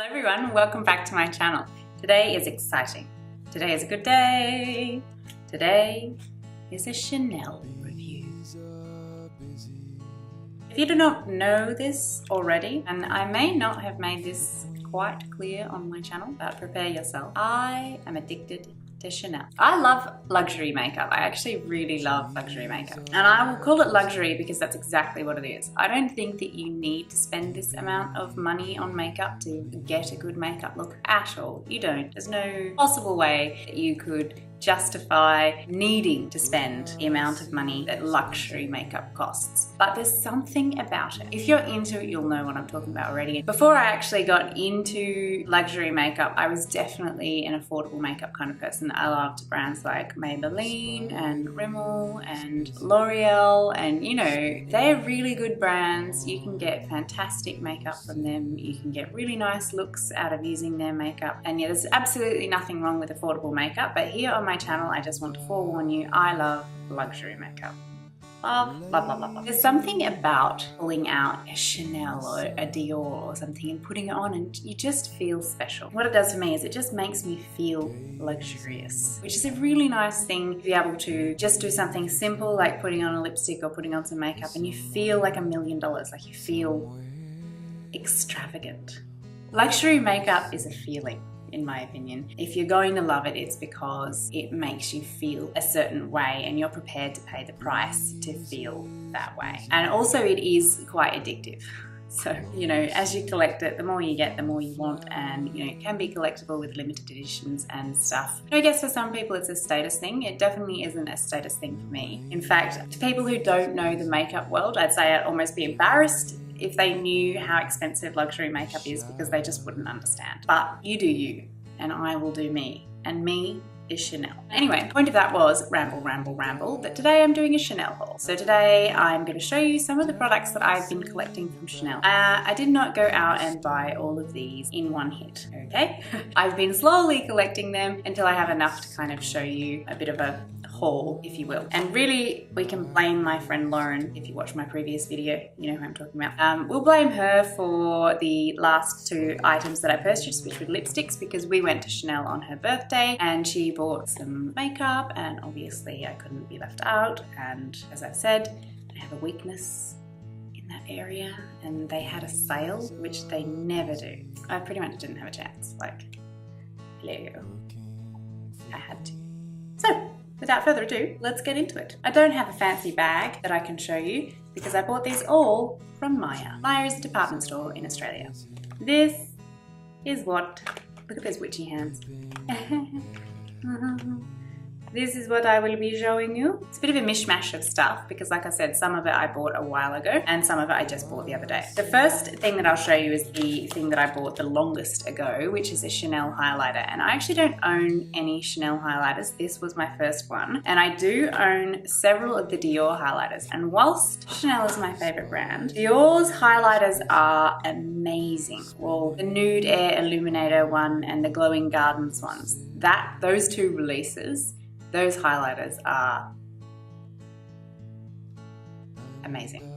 everyone, welcome back to my channel. Today is exciting. Today is a good day. Today is a Chanel review. If you do not know this already, and I may not have made this quite clear on my channel, but prepare yourself. I am addicted to Chanel. I love luxury makeup. I actually really love luxury makeup. And I will call it luxury because that's exactly what it is. I don't think that you need to spend this amount of money on makeup to get a good makeup look at all. You don't. There's no possible way that you could justify needing to spend the amount of money that luxury makeup costs. But there's something about it. If you're into it, you'll know what I'm talking about already. Before I actually got into luxury makeup, I was definitely an affordable makeup kind of person. I loved brands like Maybelline and Rimmel and L'Oreal, and you know, they're really good brands. You can get fantastic makeup from them. You can get really nice looks out of using their makeup. And yeah, there's absolutely nothing wrong with affordable makeup, but here on my channel, I just want to forewarn you, I love luxury makeup. Love, love, love, love, love. There's something about pulling out a Chanel or a Dior or something and putting it on and you just feel special. What it does for me is it just makes me feel luxurious, which is a really nice thing to be able to just do something simple like putting on a lipstick or putting on some makeup and you feel like $1 million, like you feel extravagant. Luxury makeup is a feeling. In my opinion. If you're going to love it, it's because it makes you feel a certain way and you're prepared to pay the price to feel that way. And also it is quite addictive. So, you know, as you collect it, the more you get, the more you want, and you know, it can be collectible with limited editions and stuff. I guess for some people it's a status thing. It definitely isn't a status thing for me. In fact, to people who don't know the makeup world, I'd say I'd almost be embarrassed if they knew how expensive luxury makeup is because they just wouldn't understand. But you do you, and I will do me, and me is Chanel. Anyway, the point of that was ramble, ramble, ramble, but today I'm doing a Chanel haul. So today I'm going to show you some of the products that I've been collecting from Chanel. I did not go out and buy all of these in one hit, okay? I've been slowly collecting them until I have enough to kind of show you a bit of a haul, if you will. And really, we can blame my friend Lauren. If you watch my previous video, you know who I'm talking about. We'll blame her for the last two items that I purchased, which were lipsticks, because we went to Chanel on her birthday and she bought some makeup, and obviously I couldn't be left out. And as I've said, I have a weakness in that area, and they had a sale, which they never do. I pretty much didn't have a chance. Like, hello. I had to. So, without further ado, let's get into it. I don't have a fancy bag that I can show you because I bought these all from Myer. Myer is a department store in Australia. This is what, look at those witchy hands. This is what I will be showing you. It's a bit of a mishmash of stuff because like I said, some of it I bought a while ago and some of it I just bought the other day. The first thing that I'll show you is the thing that I bought the longest ago, which is a Chanel highlighter. And I actually don't own any Chanel highlighters. This was my first one. And I do own several of the Dior highlighters. And whilst Chanel is my favorite brand, Dior's highlighters are amazing. Well, the Nude Air Illuminator one and the Glowing Gardens ones, those two releases, those highlighters are amazing.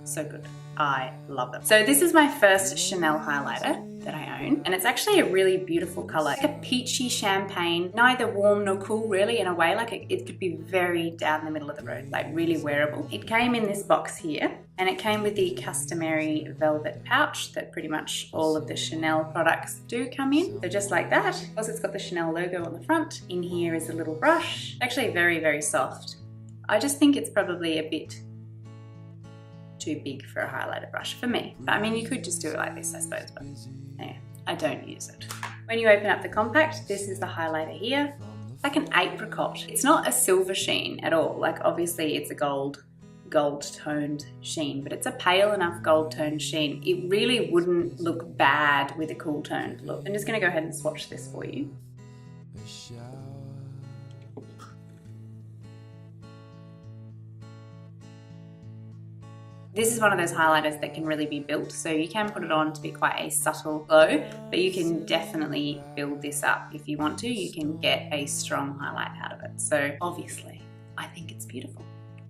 So good. I love them. So this is my first Chanel highlighter that I own, and it's actually a really beautiful color. Like a peachy champagne, neither warm nor cool really in a way. Like it could be very down the middle of the road, like really wearable. It came in this box here, and it came with the customary velvet pouch that pretty much all of the Chanel products do come in. So just like that. Also, it's got the Chanel logo on the front. In here is a little brush. Actually very, very soft. I just think it's probably a bit too big for a highlighter brush for me. But I mean, you could just do it like this, I suppose, but anyway, I don't use it. When you open up the compact, this is the highlighter here. It's like an apricot. It's not a silver sheen at all. Like obviously it's a gold toned sheen, but it's a pale enough gold toned sheen. It really wouldn't look bad with a cool toned look. I'm just gonna go ahead and swatch this for you. This is one of those highlighters that can really be built, so you can put it on to be quite a subtle glow, but you can definitely build this up. If you want to, you can get a strong highlight out of it. So obviously, I think it's beautiful.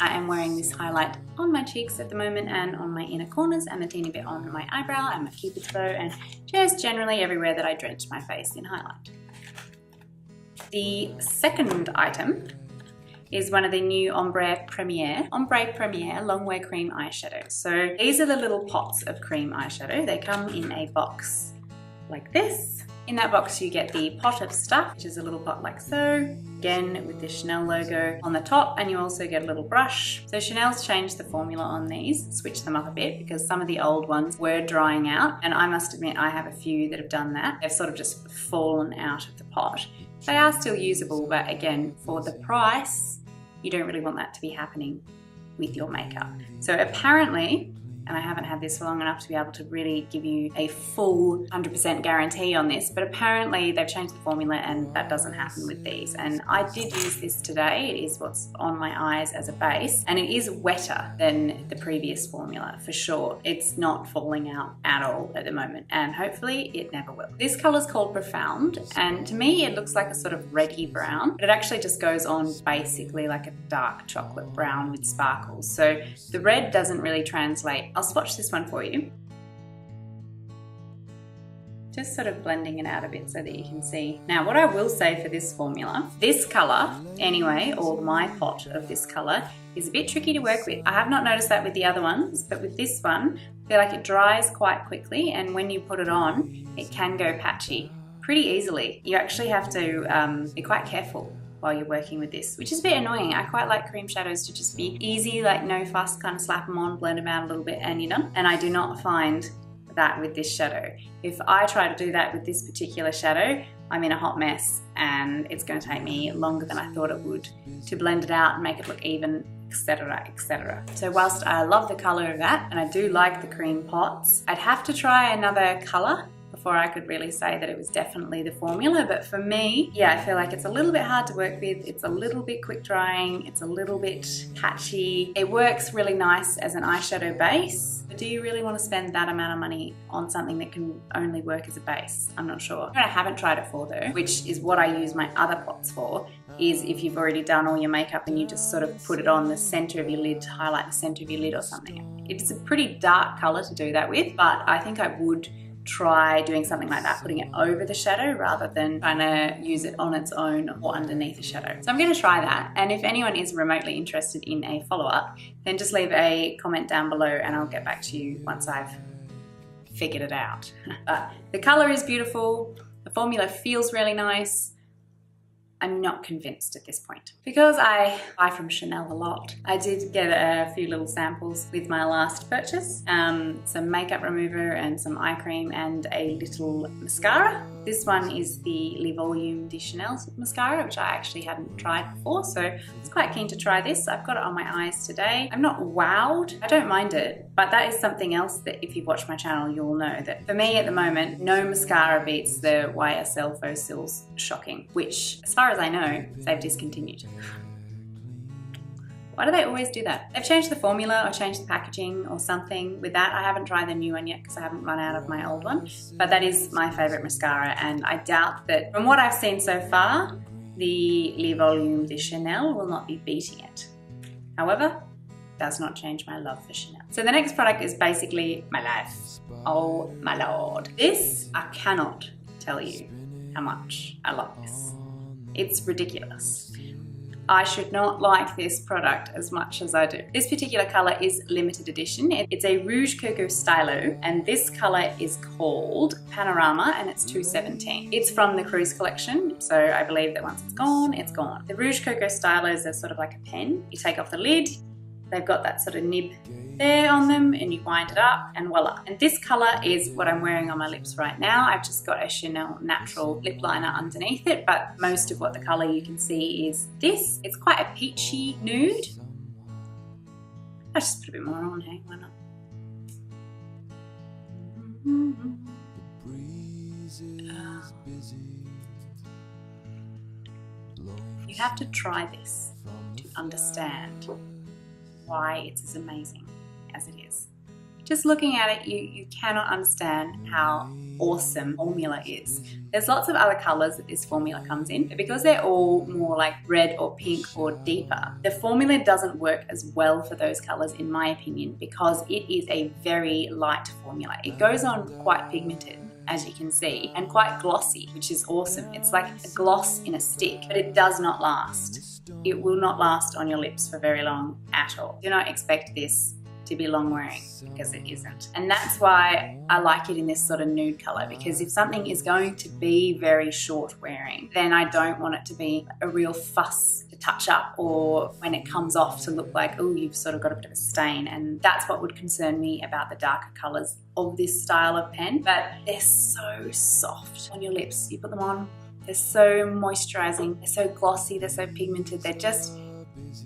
I am wearing this highlight on my cheeks at the moment and on my inner corners and a teeny bit on my eyebrow and my cupid's bow and just generally everywhere that I drench my face in highlight. The second item is one of the new Ombre Premiere Longwear Cream Eyeshadow. So these are the little pots of cream eyeshadow. They come in a box like this. In that box you get the pot of stuff, which is a little pot like so, again with the Chanel logo on the top, and you also get a little brush. So Chanel's changed the formula on these, switched them up a bit because some of the old ones were drying out, and I must admit I have a few that have done that. They've sort of just fallen out of the pot. They are still usable, but again, for the price, you don't really want that to be happening with your makeup. So apparently, and I haven't had this for long enough to be able to really give you a full 100% guarantee on this, but apparently they've changed the formula and that doesn't happen with these. And I did use this today. It is what's on my eyes as a base, and it is wetter than the previous formula for sure. It's not falling out at all at the moment, and hopefully it never will. This color is called Profound, and to me it looks like a sort of reddy brown, but it actually just goes on basically like a dark chocolate brown with sparkles. So the red doesn't really translate. I'll swatch this one for you. Just sort of blending it out a bit so that you can see. Now what I will say for this formula, this color anyway, or my pot of this color, is a bit tricky to work with. I have not noticed that with the other ones, but with this one, I feel like it dries quite quickly, and when you put it on, it can go patchy pretty easily. You actually have to be quite careful while you're working with this, which is a bit annoying. I quite like cream shadows to just be easy, like no fuss, kind of slap them on, blend them out a little bit and you're done. And I do not find that with this shadow. If I try to do that with this particular shadow, I'm in a hot mess and it's going to take me longer than I thought it would to blend it out and make it look even, etc, etc. So whilst I love the color of that and I do like the cream pots, I'd have to try another color before I could really say that it was definitely the formula. But for me, yeah, I feel like it's a little bit hard to work with. It's a little bit quick drying. It's a little bit patchy. It works really nice as an eyeshadow base. But do you really want to spend that amount of money on something that can only work as a base? I'm not sure. What I haven't tried it for though, which is what I use my other pots for, is if you've already done all your makeup and you just sort of put it on the center of your lid to highlight the center of your lid or something. It's a pretty dark color to do that with, but I think I would try doing something like that, putting it over the shadow rather than trying to use it on its own or underneath the shadow. So I'm going to try that, and if anyone is remotely interested in a follow-up, then just leave a comment down below and I'll get back to you once I've figured it out. But the color is beautiful, the formula feels really nice. I'm not convinced at this point. Because I buy from Chanel a lot, I did get a few little samples with my last purchase. Some makeup remover and some eye cream and a little mascara. This one is the Le Volume de Chanel mascara, which I actually hadn't tried before, so I was quite keen to try this. I've got it on my eyes today. I'm not wowed, I don't mind it, but that is something else that if you've watched my channel, you'll know that for me at the moment, no mascara beats the YSL Faux Cils Shocking, which as far as I know, they've discontinued. Why do they always do that? They've changed the formula or changed the packaging or something with that. I haven't tried the new one yet because I haven't run out of my old one, but that is my favorite mascara, and I doubt that from what I've seen so far, the Le Volume de Chanel will not be beating it. However, does not change my love for Chanel. So the next product is basically my life. Oh my lord. This, I cannot tell you how much I love this. It's ridiculous. I should not like this product as much as I do. This particular color is limited edition. It's a Rouge Coco Stylo, and this color is called Panorama, and it's $2.17. It's from the Cruise collection, so I believe that once it's gone, it's gone. The Rouge Coco Stylos are sort of like a pen. You take off the lid, they've got that sort of nib there on them, and you wind it up and voila. And this color is what I'm wearing on my lips right now. I've just got a Chanel natural lip liner underneath it, but most of what the color you can see is this. It's quite a peachy nude. I'll just put a bit more on, hey, why not? You have to try this to understand why it's as amazing as it is. just looking at it, you cannot understand how awesome formula is. There's lots of other colors that this formula comes in, but because they're all more like red or pink or deeper, the formula doesn't work as well for those colors in my opinion, because it is a very light formula. It goes on quite pigmented, as you can see, and quite glossy, which is awesome. It's like a gloss in a stick, but it does not last. It will not last on your lips for very long at all. Do not expect this to be long wearing, because it isn't. And that's why I like it in this sort of nude color, because if something is going to be very short wearing, then I don't want it to be a real fuss to touch up, or when it comes off to look like, oh, you've sort of got a bit of a stain. And that's what would concern me about the darker colors of this style of pen. But they're so soft on your lips. You put them on, they're so moisturizing, they're so glossy, they're so pigmented, they're just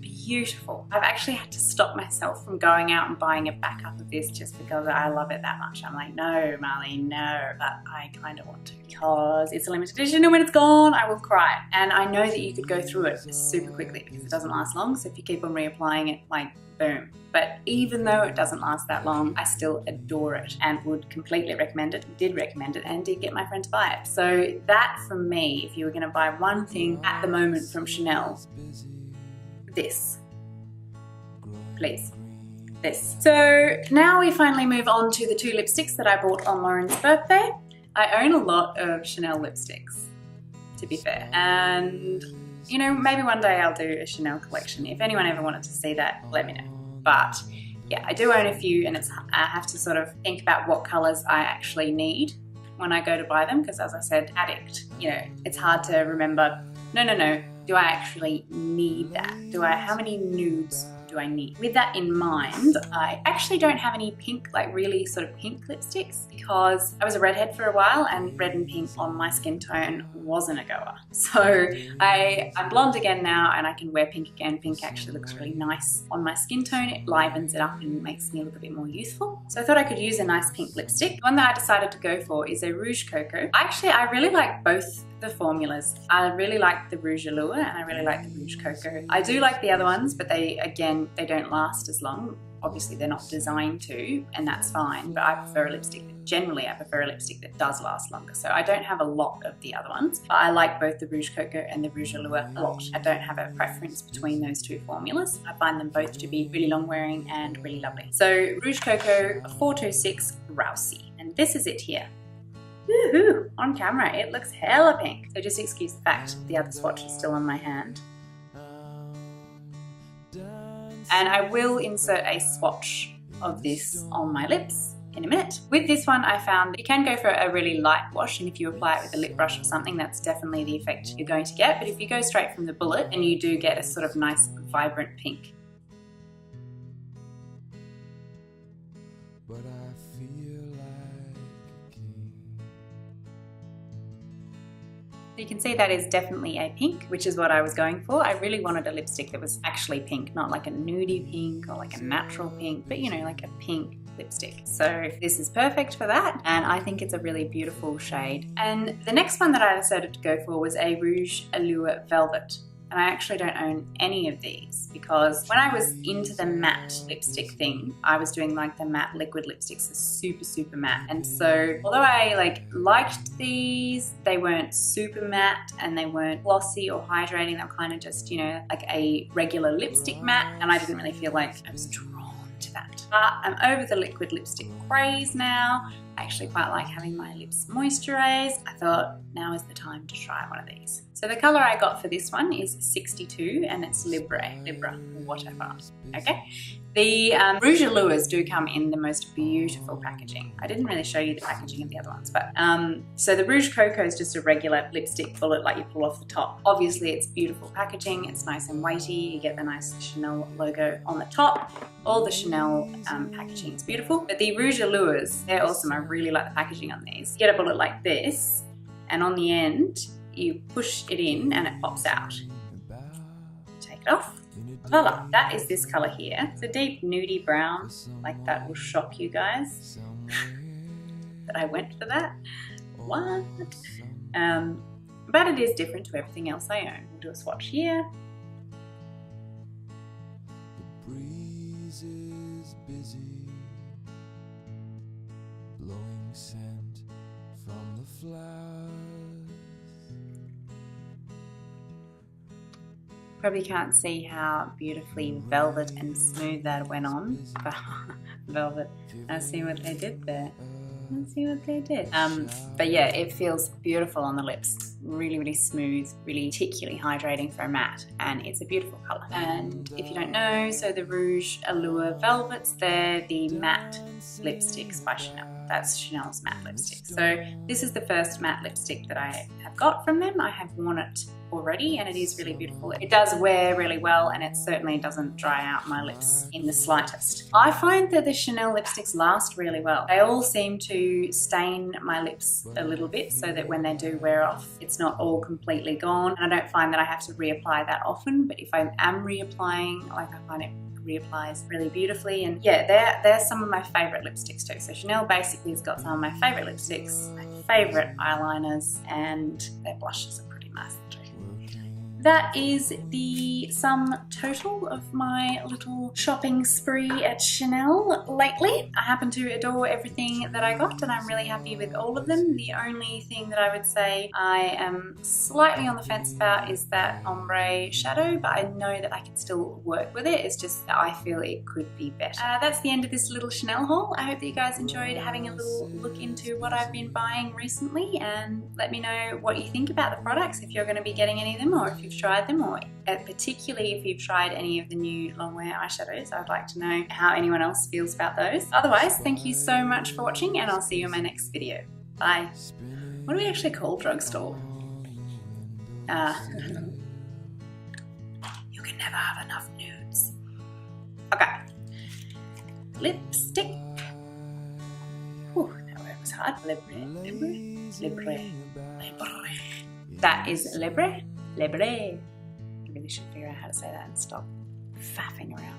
beautiful. I've actually had to stop myself from going out and buying a backup of this just because I love it that much. I'm like, no, Marley, no, but I kind of want to, because it's a limited edition and when it's gone, I will cry. And I know that you could go through it super quickly because it doesn't last long. So if you keep on reapplying it, like, boom. But even though it doesn't last that long, I still adore it and would completely recommend it, did recommend it, and did get my friend to buy it. So that, from me, if you were going to buy one thing at the moment from Chanel, this, please, this. So now we finally move on to the two lipsticks that I bought on Lauren's birthday. I own a lot of Chanel lipsticks, to be fair, and you know, maybe one day I'll do a Chanel collection. If anyone ever wanted to see that, let me know. But yeah, I do own a few, and I have to sort of think about what colors I actually need when I go to buy them, because as I said, addict, you know, it's hard to remember, no, do I actually need that? How many nudes do I need? With that in mind, I actually don't have any pink, like really sort of pink lipsticks, because I was a redhead for a while and red and pink on my skin tone wasn't a goer. So I'm blonde again now and I can wear pink again. Pink actually looks really nice on my skin tone. It livens it up and makes me look a bit more youthful. So I thought I could use a nice pink lipstick. The one that I decided to go for is a Rouge Coco. I really like both the formulas. I really like the Rouge Allure and I really like the Rouge Coco. I do like the other ones, but they don't last as long. Obviously they're not designed to, and that's fine, but I prefer a lipstick that does last longer. So I don't have a lot of the other ones, but I like both the Rouge Coco and the Rouge Allure a lot. I don't have a preference between those two formulas. I find them both to be really long wearing and really lovely. So Rouge Coco 426 ROUSSY, and this is it here. Woohoo! On camera, it looks hella pink. So just excuse the fact the other swatch is still on my hand. And I will insert a swatch of this on my lips in a minute. With this one, I found you can go for a really light wash, and if you apply it with a lip brush or something, that's definitely the effect you're going to get. But if you go straight from the bullet, then you do get a sort of nice, vibrant pink. But I feel like a king. You can see that is definitely a pink, which is what I was going for. I really wanted a lipstick that was actually pink, not like a nudie pink or like a natural pink, but you know, like a pink lipstick. So this is perfect for that, and I think it's a really beautiful shade. And the next one that I decided to go for was a Rouge Allure Velvet. And I actually don't own any of these, because when I was into the matte lipstick thing, I was doing like the matte liquid lipsticks, the super matte. And so although I liked these, they weren't super matte and they weren't glossy or hydrating. They were kind of just, you know, like a regular lipstick matte, and I didn't really feel like I was drawn to that. But I'm over the liquid lipstick craze now. I actually quite like having my lips moisturized. I thought now is the time to try one of these. So the color I got for this one is 62, and it's Libre, whatever, okay? The Rouge Allures do come in the most beautiful packaging. I didn't really show you the packaging of the other ones, but so the Rouge Coco is just a regular lipstick bullet like you pull off the top. Obviously it's beautiful packaging, it's nice and weighty, you get the nice Chanel logo on the top. All the Chanel packaging is beautiful, but the Rouge Allures, they're awesome. I really like the packaging on these. You get a bullet like this, and on the end, you push it in and it pops out. Take it off. Voila, that is this color here. It's a deep nudie brown, like that will shock you guys that I went for that. What? But it is different to everything else I own. We'll do a swatch here. scent from the flowers. Probably can't see how beautifully velvet and smooth that went on. Velvet. I see what they did there. I see what they did. But yeah, it feels beautiful on the lips. Really, really smooth, really particularly hydrating for a matte, and it's a beautiful color. And if you don't know, so the Rouge Allure Velvets, they're the matte lipsticks by Chanel. That's Chanel's matte lipstick. So this is the first matte lipstick that I have got from them. I have worn it already and it is really beautiful. It does wear really well and it certainly doesn't dry out my lips in the slightest. I find that the Chanel lipsticks last really well. They all seem to stain my lips a little bit so that when they do wear off, it's not all completely gone. And I don't find that I have to reapply that often, but if I am reapplying, like I find it reapplies really beautifully. And yeah, they're some of my favorite lipsticks too. So Chanel basically has got some of my favorite lipsticks, my favorite eyeliners, and their blushes are pretty nice too. That is the sum total of my little shopping spree at Chanel lately. I happen to adore everything that I got and I'm really happy with all of them. The only thing that I would say I am slightly on the fence about is that ombre shadow, but I know that I can still work with it. It's just that I feel it could be better. That's the end of this little Chanel haul. I hope that you guys enjoyed having a little look into what I've been buying recently, and let me know what you think about the products, if you're going to be getting any of them or if you've tried them, or particularly if you've tried any of the new Longwear eyeshadows. I'd like to know how anyone else feels about those. Otherwise, thank you so much for watching and I'll see you in my next video. Bye. What do we actually call drugstore? You can never have enough nudes. Okay. Lipstick. Whew, that word was hard. Libre. That is Libre. Libre. I really should figure out how to say that and stop faffing around.